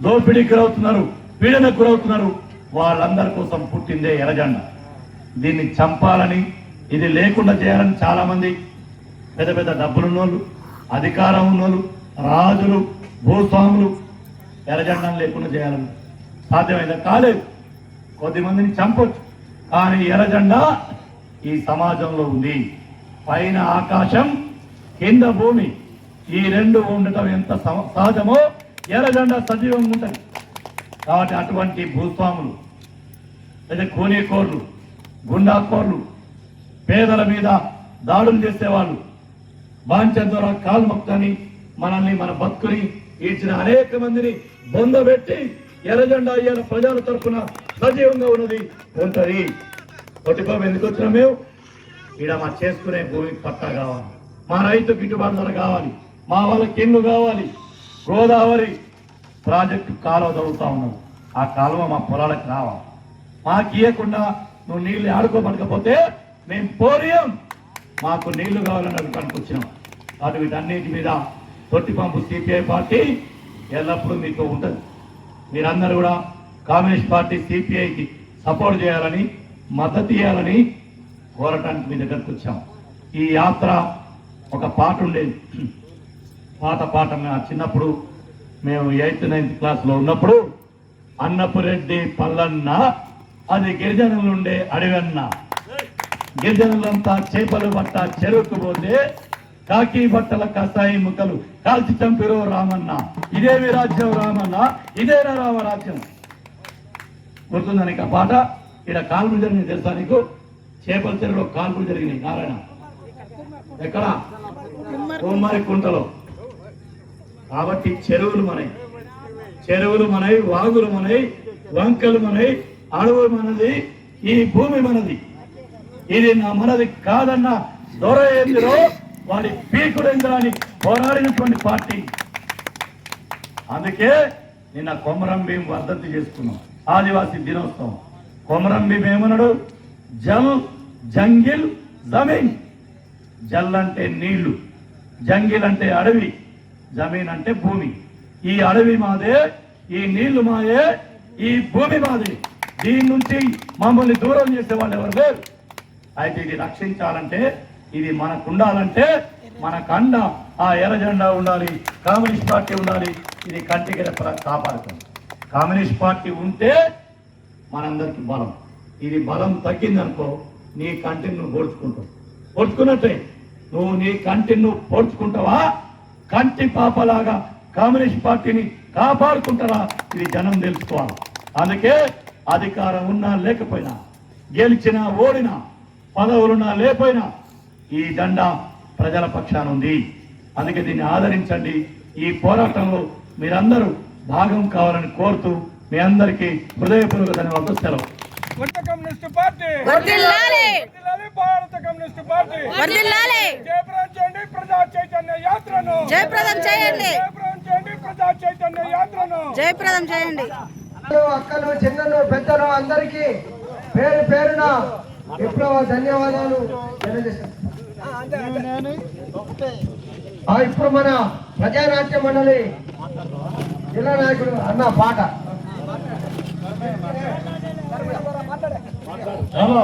దోపిడీకి గురవుతున్నారు, పీడనకు గురవుతున్నారు. వాళ్ళందరి కోసం పుట్టిందే ఎర్రజెండా. దీన్ని చంపాలని, ఇది లేకుండా చేయాలని చాలా మంది పెద్ద పెద్ద డబ్బులున్నోళ్ళు, అధికారం ఉన్నోళ్ళు, రాజులు, భూస్వాములు ఎర్రజెండాను లేకుండా చేయాలని సాధ్యమైందా? కాలేదు. కొద్దిమందిని చంపొచ్చు, కానీ ఎర్రజెండా ఈ సమాజంలో ఉంది. పైన ఆకాశం, కింద భూమి, ఈ రెండు ఉండటం ఎంత సహజమో ఎర్రజెండా సజీవంగా ఉంటుంది. కాబట్టి అటువంటి భూస్వాములు, లేదా కోనేకోర్లు, గుండాకోర్లు, పేదల మీద దాడులు చేసేవాళ్ళు, బాంఛ ద్వారా కాలు మొక్కని మనల్ని, మన బతుకుని ఈడ్చిన అనేక మందిని బొందబెట్టి ఎర్రజెండా ఇవాళ ప్రజల తరఫున సజీవంగా ఉన్నది ఉంటుంది. కొట్టిపాపం ఎందుకు వచ్చినా మేము ఈడ మా చేసుకునే భూమికి పట్టా కావాలి, మా రైతు గిట్టుబాటు ధర కావాలి, మా వాళ్ళకి ఇల్లు కావాలి. గోదావరి ప్రాజెక్టు కాలువ చదువుతా ఉన్నాడు, ఆ కాలువ మా పొలాలకు రావాలి. మాకు ఇవ్వకుండా నువ్వు నీళ్ళు ఆడుకోబడకపోతే మేము పోరియం, మాకు నీళ్లు కావాలని అడుగుతానికి వచ్చినాం. అటు వీటన్నిటి మీద తొట్టిపంపు సిపిఐ పార్టీ ఎల్లప్పుడూ మీతో ఉంటుంది. మీరందరూ కూడా కమ్యూనిస్ట్ పార్టీ సిపిఐకి సపోర్ట్ చేయాలని, మద్దతు ఇవ్వాలని కోరటానికి మీ దగ్గరకు వచ్చాం. ఈ యాత్ర ఒక పాట ఉండేది, పాత పాట. చిన్నప్పుడు మేము 8th 9th క్లాస్లో ఉన్నప్పుడు, అన్నపు రెడ్డి పల్లన్న అది గిరిజనులు ఉండే అడవన్న, గిరిజనులంతా చేపలు బట్ట చెరువుకు పోతే కాకి బట్టల కసాయి ముక్కలు కాల్చి చంపిరో రామన్న, ఇదేమి రాజ్యం రామన్న, ఇదేనా రామరాజ్యం. గుర్తుందా నీకు ఆ పాట? ఇక్కడ కాల్పులు జరిగినాయి తెలుసా నీకు? చేపల చెరువులో కాల్పులు జరిగినాయి. నారాయణ ఎక్కడ? కుమ్మరి కుంటలో. కాబట్టి చెరువులు మనవి, చెరువులు మనవి, వాగులు మనవి, వంకలు మనవి, అడవులు మనది, ఈ భూమి మనది. ఇది నా మనది కాదన్న దొర ఏందిరో వాడి పీకుడేంద్రాన్ని పోరాడినటువంటి పార్టీ. అందుకే నిన్న కొమరం భీం వర్ధంతి చేసుకున్నాం, ఆదివాసీ దినోత్సవం. కొమరం భీం ఏమన్నాడు? జల్, జంగిల్, జమీన్. జల్ అంటే నీళ్లు, జంగిల్ అంటే అడవి, జమీన్ అంటే భూమి. ఈ అడవి మాదే, ఈ నీళ్లు మాయే, ఈ భూమి మాదే. దీని నుంచి మమ్మల్ని దూరం చేసే వాళ్ళు ఎవరు లేరు. అయితే ఇది రక్షించాలంటే, ఇది మనకు ఉండాలంటే, మనకు అండ ఆ ఎర్రజెండా ఉండాలి, కమ్యూనిస్ట్ పార్టీ ఉండాలి. ఇది కంటికి కాపాడుతుంది. కమ్యూనిస్ట్ పార్టీ ఉంటే మనందరికి బలం. ఇది బలం తగ్గిందనుకో, నీ కంటిని నువ్వు పొడుచుకుంటావు. పొడుచుకున్నట్టే నువ్వు నీ కంటిని నువ్వు పొడుచుకుంటావా, కంటి పాపలాగా కమ్యూనిస్ట్ పార్టీని కాపాడుకుంటారా? ఇది జనం తెలుసుకోవాలి. అందుకే అధికారం ఉన్నా లేకపోయినా, గెలిచినా ఓడినా, పదవులున్నా లేకపోయినా ఈ జెండా ప్రజల పక్షాన ఉంది. అందుకే దీన్ని ఆదరించండి. ఈ పోరాటంలో మీరందరూ భాగం కావాలని కోరుతూ మీ అందరికీ హృదయపూర్వక ధన్యవాదాలు. సెలవు. కమ్యూనిస్ట్ పార్టీ వర్ధిల్లాలి, భారత కమ్యూనిస్ట్ పార్టీ వర్ధిల్లాలి. జయప్రదం చేయండి ప్రజా చైతన్య యాత్రను, జయప్రదం చేయండి, జయప్రదం చేయండి ప్రజా చైతన్య యాత్రను, జయప్రదం చేయండి. అక్కలు, చిన్నలు, పెద్దలు అందరికీ పేరు పేరున విప్లవ ధన్యవాదాలు తెలియజేస్తాను. ఇప్పుడు మన ప్రజానాట్య మండలి జిల్లా నాయకుడు అన్న పాట. హలో